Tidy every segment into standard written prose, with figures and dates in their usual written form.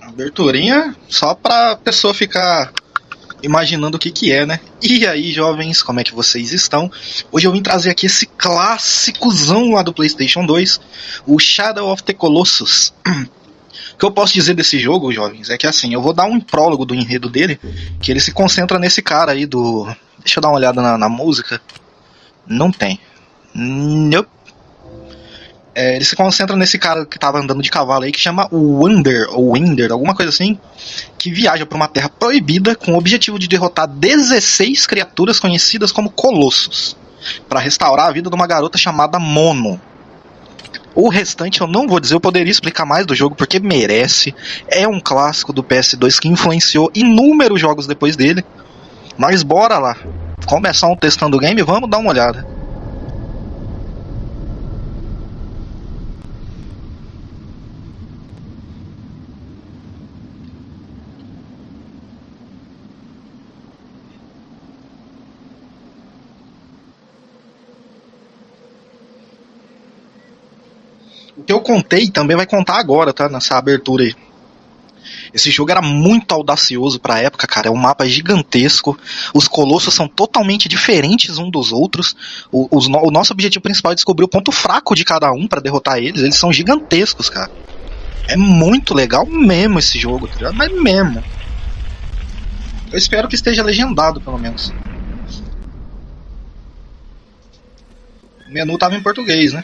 Aberturinha só pra pessoa ficar imaginando o que que é, né? E aí, jovens, como é que vocês estão? Hoje eu vim trazer aqui esse clássicozão lá do PlayStation 2, o Shadow of the Colossus. O que eu posso dizer desse jogo, jovens, é que assim, eu vou dar um prólogo do enredo dele, que ele se concentra nesse cara aí do... Deixa eu dar uma olhada na música. Não tem. Nope. Ele se concentra nesse cara que tava andando de cavalo aí, que chama Wander, ou Winder, alguma coisa assim, que viaja para uma terra proibida com o objetivo de derrotar 16 criaturas conhecidas como Colossos, para restaurar a vida de uma garota chamada Mono. O restante eu não vou dizer, eu poderia explicar mais do jogo porque merece. É um clássico do PS2 que influenciou inúmeros jogos depois dele. Mas bora lá. Começar um testando o game, vamos dar uma olhada. O que eu contei também vai contar agora, tá? Nessa abertura aí. Esse jogo era muito audacioso pra época, cara. É um mapa gigantesco. Os colossos são totalmente diferentes um dos outros. O nosso objetivo principal é descobrir o ponto fraco de cada um pra derrotar eles. Eles são gigantescos, cara. É muito legal mesmo esse jogo, tá ligado? Mas mesmo. Eu espero que esteja legendado, pelo menos. O menu tava em português, né?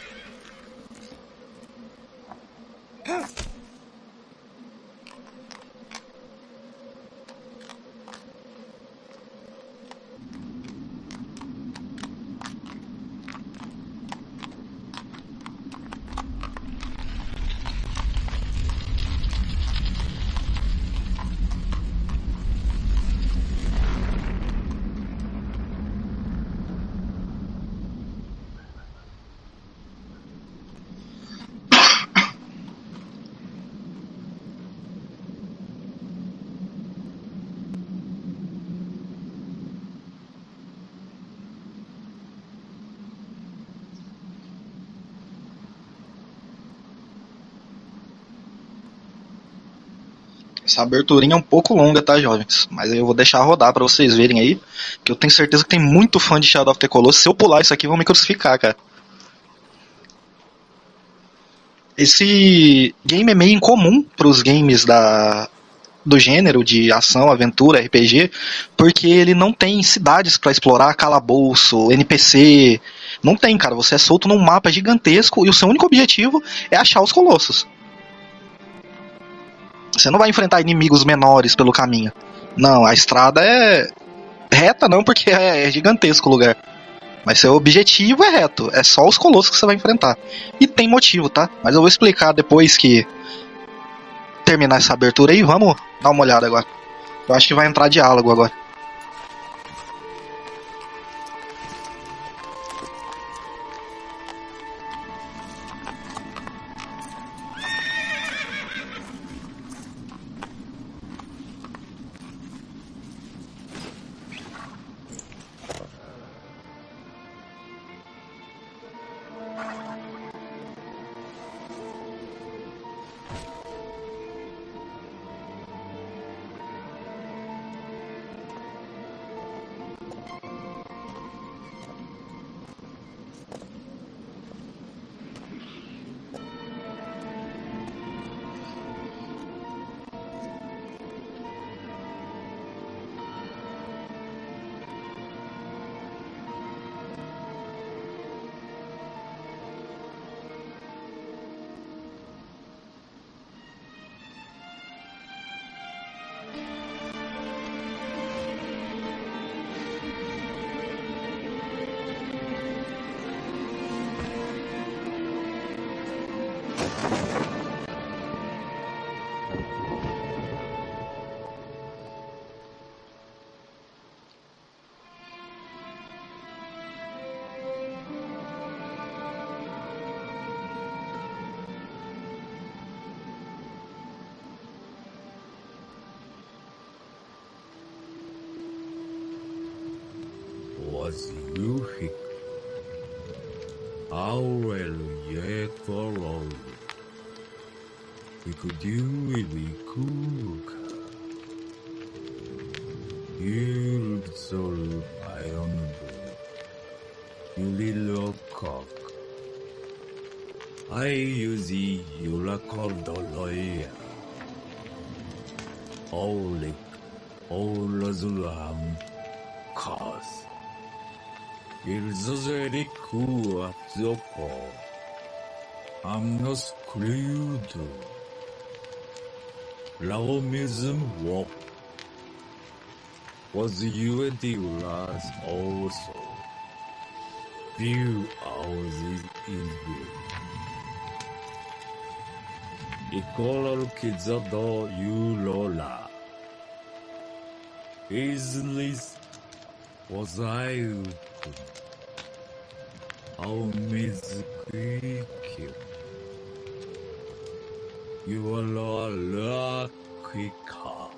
Essa aberturinha é um pouco longa, tá, jovens? Mas eu vou deixar rodar pra vocês verem aí. Que eu tenho certeza que tem muito fã de Shadow of the Colossus. Se eu pular isso aqui, vão me crucificar, cara. Esse game é meio incomum pros games do gênero de ação, aventura, RPG, porque ele não tem cidades pra explorar, calabouço, NPC. Não tem, cara. Você é solto num mapa gigantesco e o seu único objetivo é achar os colossos. Você não vai enfrentar inimigos menores pelo caminho. Não, a estrada é reta não, porque é gigantesco o lugar. Mas seu objetivo é reto, é só os colossos que você vai enfrentar. E tem motivo, tá? Mas eu vou explicar depois que terminar essa abertura aí, vamos dar uma olhada agora. Eu acho que vai entrar diálogo agora. وزيوحك أول يكفرون Ikudiuilikuka. Yulzol Ionbu. Yulilokok. I use Yulakordoloya. Olik. Olazulam. Kaz. Ilzozeriku Atzoko. Amnos Kryudu. Laomism walk. Was you and the last also? Few hours in view. Ikolal Kizado Yulola. Islis was I. Our Mizukiki. You are lucky car.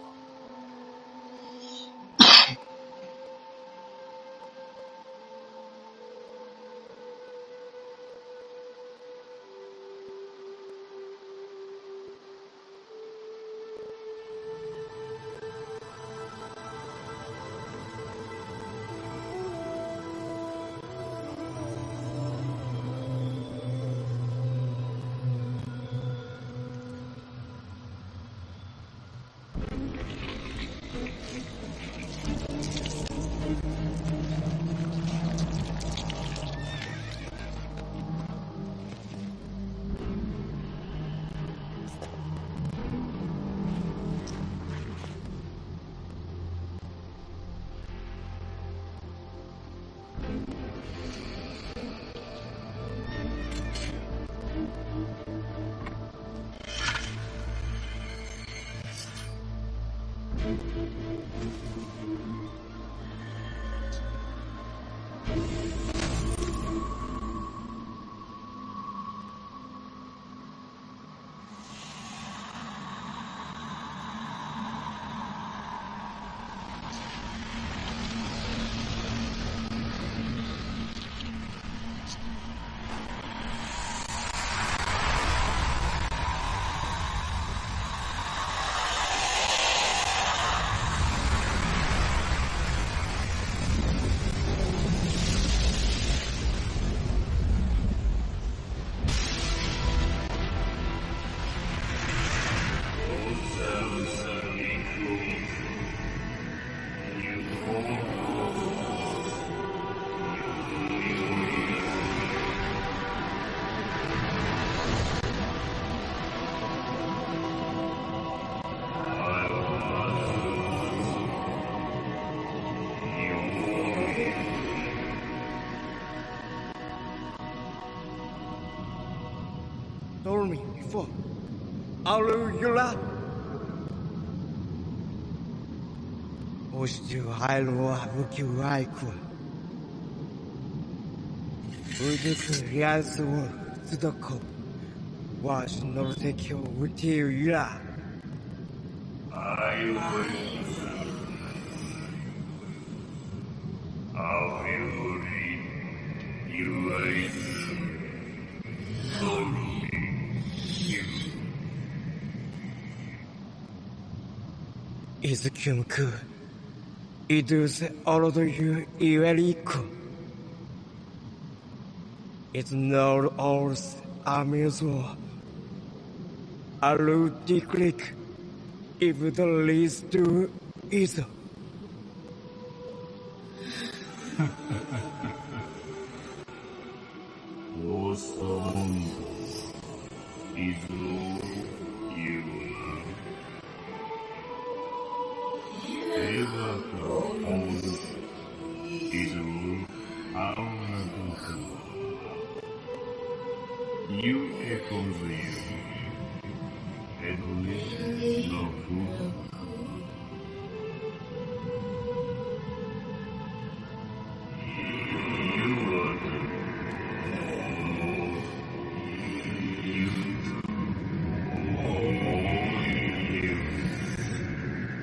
Told me before. Alula. Ostu Hailua Buki Raiku. Udiku Yasu Sudoko. Was no secure with you. Izukyunku, idus orodoyu iweriku. It's not all amusement. Alu diklik, if the least to is. You echoes you, and live no food.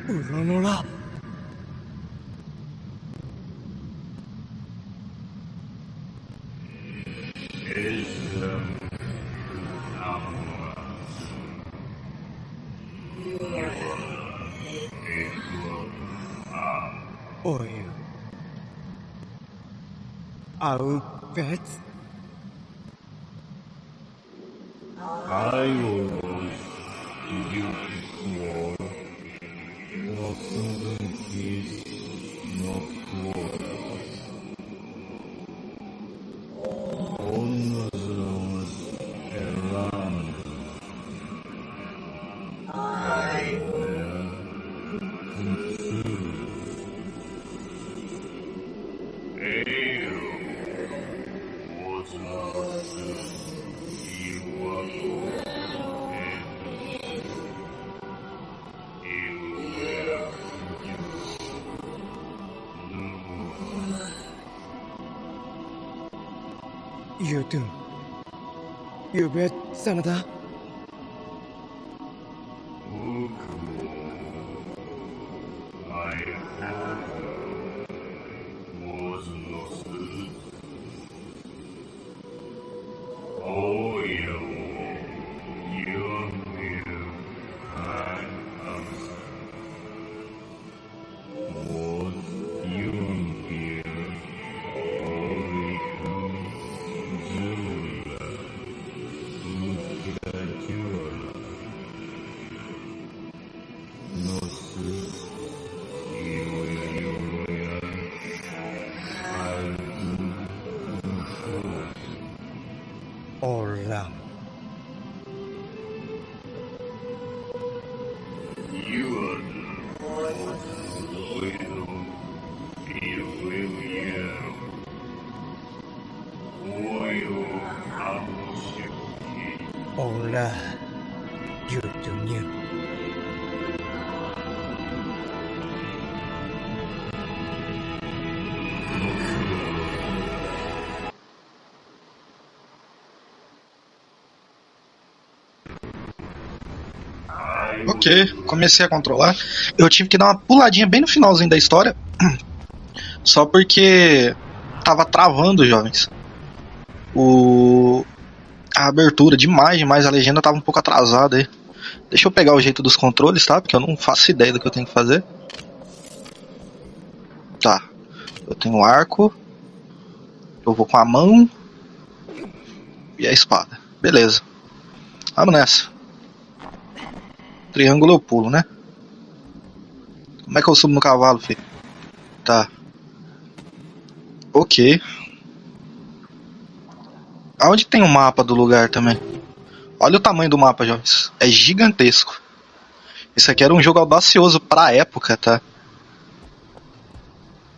Uranora. oil. Our pets. I was beautiful. Wasn't his not world. On those around. I were confused. Ale was not you were You do. You bet, Sanada. was lost. Oh, you knew I am. Was you here? Only Zula, Ukajula, Nosu, Olam. you are little, you will yell. Oil, Ola. You do you. Ok, comecei a controlar. Eu tive que dar uma puladinha bem no finalzinho da história. Só porque tava travando, jovens. A abertura demais, a legenda tava um pouco atrasada aí. Deixa eu pegar o jeito dos controles, tá? Porque eu não faço ideia do que eu tenho que fazer. Tá. Eu tenho o arco. Eu vou com a mão. E a espada. Beleza. Vamos nessa. Triângulo eu pulo, né? Como é que eu subo no cavalo, filho? Tá. Ok. Aonde tem o mapa do lugar também? Olha o tamanho do mapa, jovens. É gigantesco. Isso aqui era um jogo audacioso pra época, tá?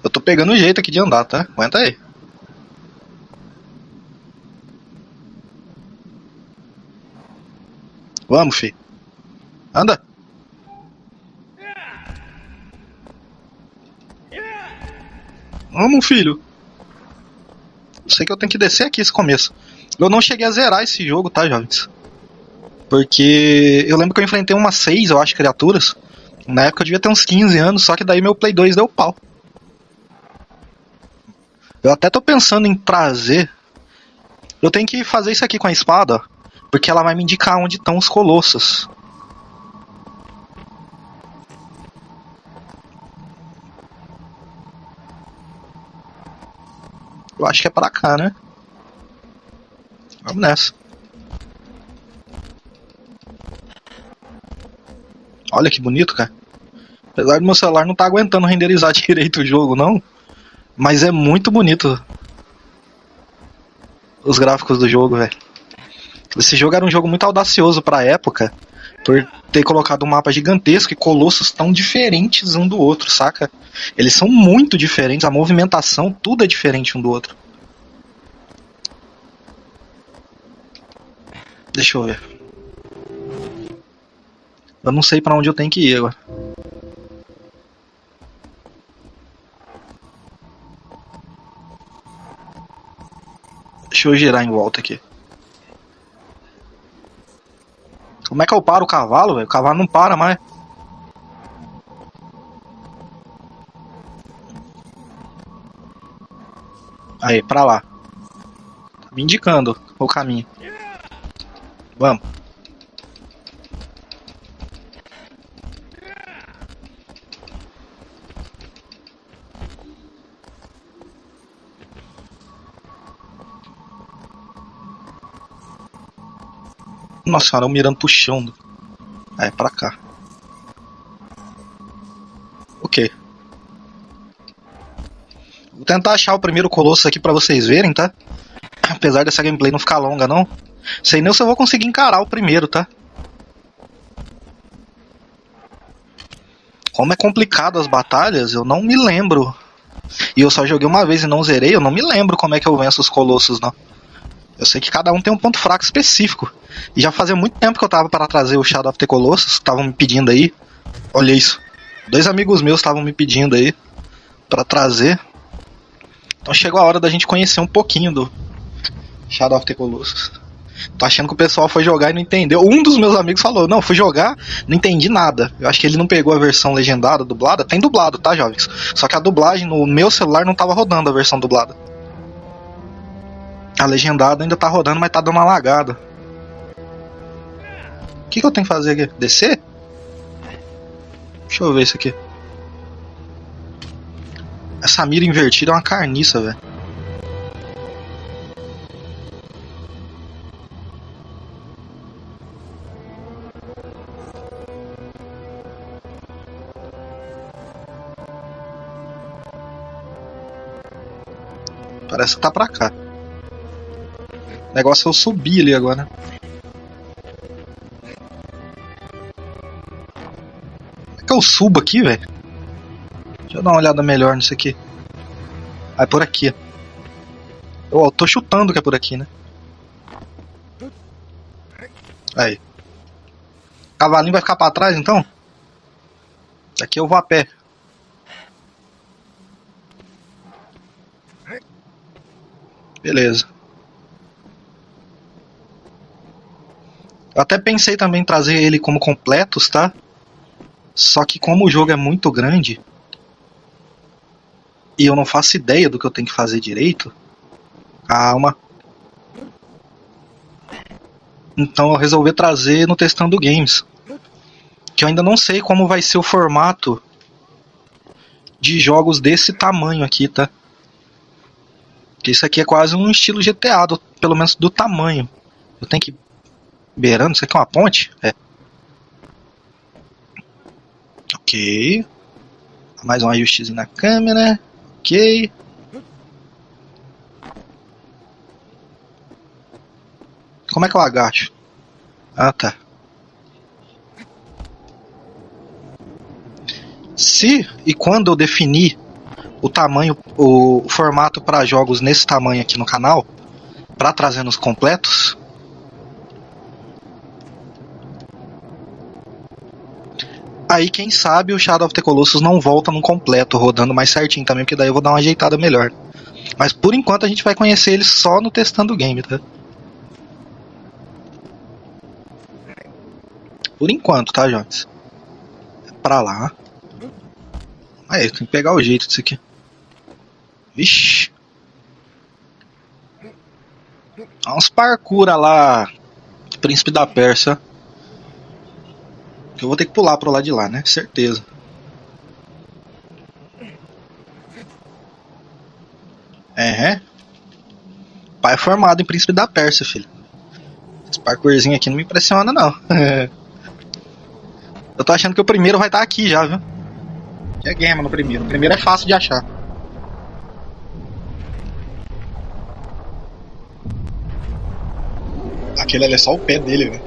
Eu tô pegando o jeito aqui de andar, tá? Aguenta aí. Vamos, filho. Anda. Vamos, filho. Eu sei que eu tenho que descer aqui esse começo. Eu não cheguei a zerar esse jogo, tá, jovens? Porque eu lembro que eu enfrentei umas 6, eu acho, criaturas. Na época eu devia ter uns 15 anos, só que daí meu Play 2 deu pau. Eu até tô pensando em trazer... Eu tenho que fazer isso aqui com a espada, ó, porque ela vai me indicar onde estão os colossos. Eu acho que é pra cá, né? Vamos nessa. Olha que bonito, cara. Apesar do meu celular não tá aguentando renderizar direito o jogo, não. Mas é muito bonito os gráficos do jogo, velho. Esse jogo era um jogo muito audacioso pra época, por ter colocado um mapa gigantesco e colossos tão diferentes um do outro, saca? Eles são muito diferentes, a movimentação, tudo é diferente um do outro. Deixa eu ver. Eu não sei pra onde eu tenho que ir agora. Deixa eu girar em volta aqui. Como é que eu paro o cavalo, velho? O cavalo não para mais. Aí, pra lá. Tá me indicando o caminho. Vamos. Nossa senhora, eu mirando pro chão. É, pra cá. Ok. Vou tentar achar o primeiro colosso aqui pra vocês verem, tá? Apesar dessa gameplay não ficar longa, não. Sei nem se eu vou conseguir encarar o primeiro, tá? Como é complicado as batalhas, eu não me lembro. E eu só joguei uma vez e não zerei, eu não me lembro como é que eu venço os colossos, não. Eu sei que cada um tem um ponto fraco específico. E já fazia muito tempo que eu tava para trazer o Shadow of the Colossus, estavam me pedindo aí. Olha isso. 2 amigos meus estavam me pedindo aí para trazer. Então chegou a hora da gente conhecer um pouquinho do Shadow of the Colossus. Tô achando que o pessoal foi jogar e não entendeu. Um dos meus amigos falou, não, fui jogar, não entendi nada. Eu acho que ele não pegou a versão legendada, dublada. Tem dublado, tá, jovens? Só que a dublagem no meu celular não tava rodando a versão dublada. A legendada ainda tá rodando, mas tá dando uma lagada. O que eu tenho que fazer aqui? Descer? Deixa eu ver isso aqui. Essa mira invertida é uma carniça, velho. Parece que tá pra cá. O negócio é eu subir ali agora. Como é que eu subo aqui, velho? Deixa eu dar uma olhada melhor nisso aqui. Ah, é por aqui. Eu tô chutando que é por aqui, né? Aí. O cavalinho vai ficar pra trás, então? Aqui eu vou a pé. Beleza. Eu até pensei também em trazer ele como completos, tá? Só que como o jogo é muito grande e eu não faço ideia do que eu tenho que fazer direito. Calma. Então eu resolvi trazer no Testando Games. Que eu ainda não sei como vai ser o formato de jogos desse tamanho aqui, tá? Que isso aqui é quase um estilo GTA, pelo menos do tamanho. Eu tenho que ir beirando, isso aqui é uma ponte? É. Ok. Mais um ajustezinho na câmera. Ok. Como é que eu agacho? Ah, tá. Se e quando eu definir o tamanho, o formato para jogos nesse tamanho aqui no canal, para trazer nos completos, aí quem sabe o Shadow of the Colossus não volta num completo, rodando mais certinho também, porque daí eu vou dar uma ajeitada melhor. Mas por enquanto a gente vai conhecer ele só no Testando o Game, tá? Por enquanto, tá, Jones? É pra lá. Aí, tem que pegar o jeito disso aqui. Vixe. Há uns parkour lá. Príncipe da Pérsia. Que eu vou ter que pular pro lado de lá, né? Certeza. É. Pai é formado em Príncipe da Pérsia, filho. Esse parkourzinho aqui não me impressiona, não. Eu tô achando que o primeiro vai estar aqui já, viu? É game no primeiro. O primeiro é fácil de achar. Aquele ali é só o pé dele, velho.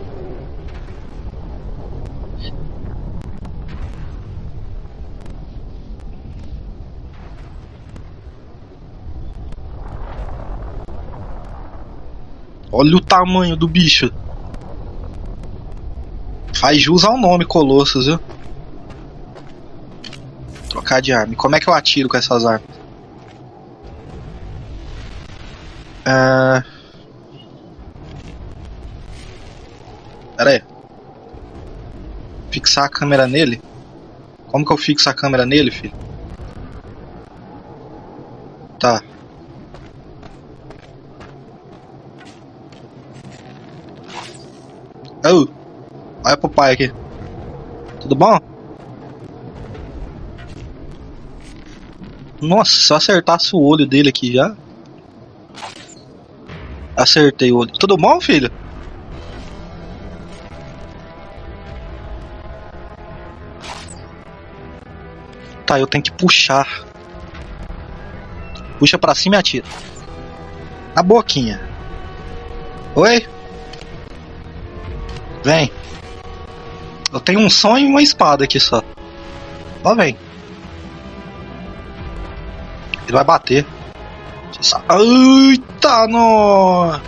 Olha o tamanho do bicho. Faz jus ao nome Colossus, viu? Trocar de arma. E como é que eu atiro com essas armas? Pera aí. Fixar a câmera nele? Como que eu fixo a câmera nele, filho? Tá. Oh, olha pro pai aqui. Tudo bom? Nossa, se eu acertasse o olho dele aqui já. Acertei o olho. Tudo bom, filho? tá, eu tenho que puxar. Puxa pra cima e atira. Na boquinha. Oi? Vem. Eu tenho um som e uma espada aqui só. Ó, vem. Ele vai bater. Eita, nó!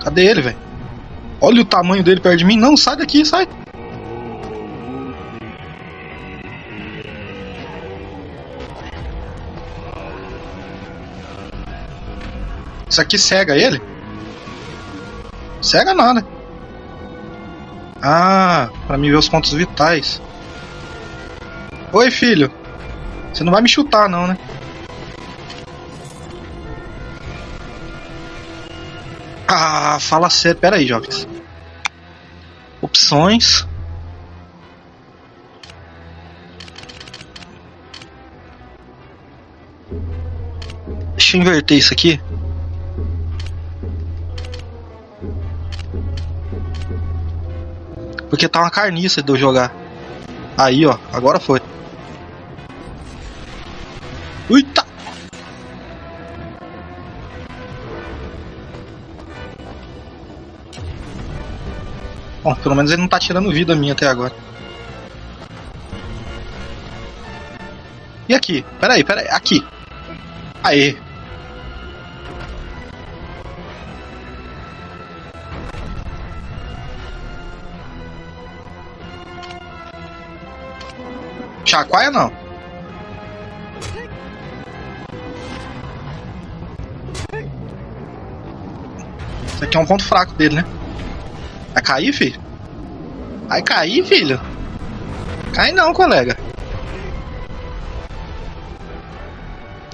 Cadê ele, velho? Olha o tamanho dele perto de mim. Não, sai daqui, sai. Isso aqui cega ele? Cega nada. Ah, pra mim ver os pontos vitais. Oi, filho. Você não vai me chutar, não, né? Ah, fala sério. Pera aí, jovens. Opções. Deixa eu inverter isso aqui. Porque tá uma carniça de eu jogar. Aí, ó. Agora foi. Eita! Bom, pelo menos ele não tá tirando vida minha até agora. E aqui? Pera aí. Aqui. Aê. Chacoalha não. Isso aqui é um ponto fraco dele, né? Vai cair, filho? Vai cair, filho? Cai não, colega.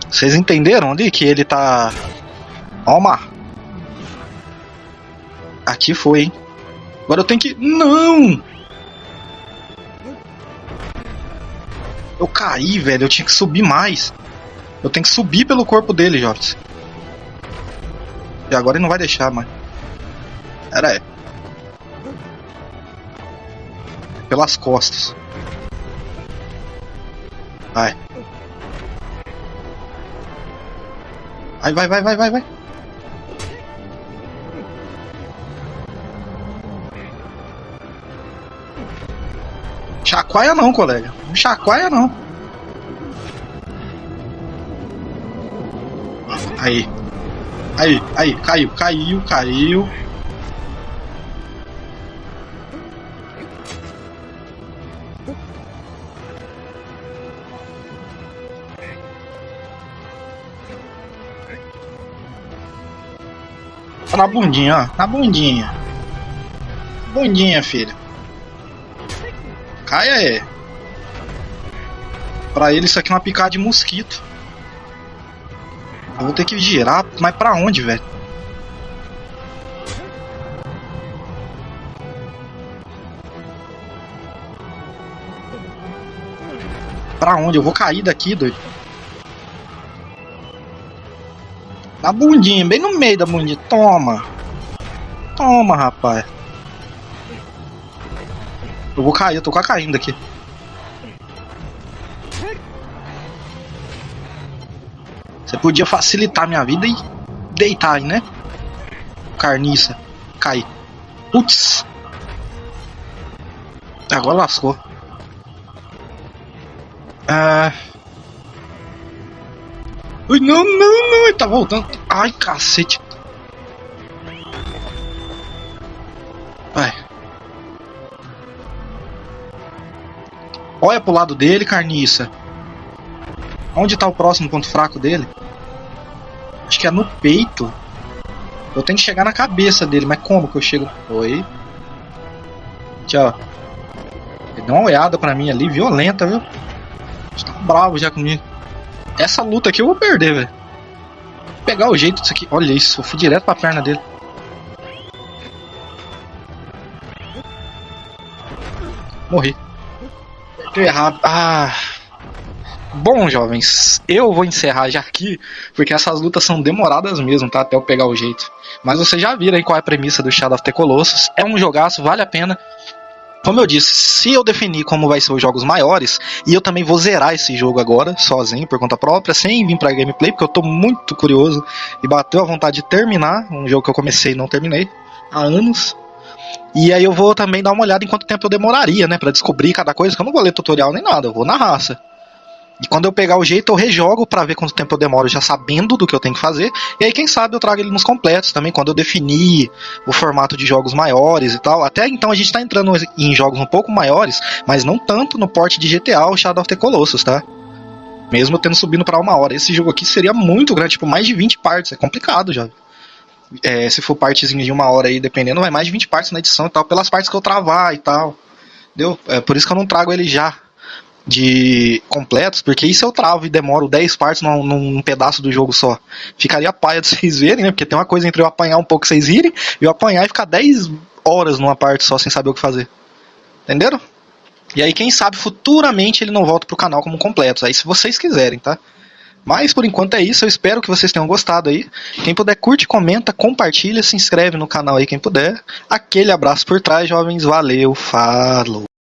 Vocês entenderam ali que ele tá... Ó o mar. Aqui foi, hein? Agora eu tenho que... Não! Eu caí, velho. Eu tinha que subir mais. Eu tenho que subir pelo corpo dele, Jorge. E agora ele não vai deixar, mano. Era aí. Pelas costas. Vai. Vai. Chacoalha não, colega. Não chacoalha não. Aí. Caiu. Tá na bundinha, ó. Na bundinha. Bundinha, filho. Cai aí. Pra ele isso aqui é uma picada de mosquito. Eu vou ter que girar, mas pra onde, velho? Pra onde? Eu vou cair daqui, doido. Na bundinha, bem no meio da bundinha. Toma. Toma, rapaz. Eu vou cair, eu tô quase caindo aqui. Você podia facilitar minha vida e deitar aí, né? Carniça. Cai. Putz. Agora lascou. Ui, não, ele tá voltando. Ai, cacete. Vai. Olha pro lado dele, carniça. Onde tá o próximo ponto fraco dele? Acho que é no peito. Eu tenho que chegar na cabeça dele, mas como que eu chego? Oi. Tchau. Ele deu uma olhada pra mim ali, violenta, viu? Tá bravo já comigo. Essa luta aqui eu vou perder, velho. Vou pegar o jeito disso aqui. Olha isso, eu fui direto pra perna dele. Morri. Deu errado. Ah. Bom, jovens, eu vou encerrar já aqui, porque essas lutas são demoradas mesmo, tá? Até eu pegar o jeito. Mas vocês já viram aí qual é a premissa do Shadow of the Colossus. É um jogaço, vale a pena. Como eu disse, se eu definir como vai ser os jogos maiores, e eu também vou zerar esse jogo agora, sozinho, por conta própria, sem vir pra gameplay, porque eu tô muito curioso e bateu a vontade de terminar um jogo que eu comecei e não terminei há anos. E aí eu vou também dar uma olhada em quanto tempo eu demoraria, né, pra descobrir cada coisa, que eu não vou ler tutorial nem nada, eu vou na raça. E quando eu pegar o jeito, eu rejogo pra ver quanto tempo eu demoro já sabendo do que eu tenho que fazer. E aí, quem sabe, eu trago ele nos completos também, quando eu definir o formato de jogos maiores e tal. Até então a gente tá entrando em jogos um pouco maiores, mas não tanto no porte de GTA ou Shadow of the Colossus, tá? Mesmo eu tendo subindo pra 1 hora. Esse jogo aqui seria muito grande, tipo, mais de 20 partes. É complicado já. Se for partezinha de 1 hora aí, dependendo, vai mais de 20 partes na edição e tal, pelas partes que eu travar e tal. Entendeu? É por isso que eu não trago ele já de completos, porque isso eu travo e demoro 10 partes num pedaço do jogo só. Ficaria paia de vocês verem, né? Porque tem uma coisa entre eu apanhar um pouco e vocês irem, e eu apanhar e ficar 10 horas numa parte só sem saber o que fazer. Entenderam? E aí, quem sabe, futuramente ele não volta pro canal como completos. Aí, se vocês quiserem, tá? Mas, por enquanto é isso. Eu espero que vocês tenham gostado aí. Quem puder, curte, comenta, compartilha, se inscreve no canal aí, quem puder. Aquele abraço por trás, jovens. Valeu, falou!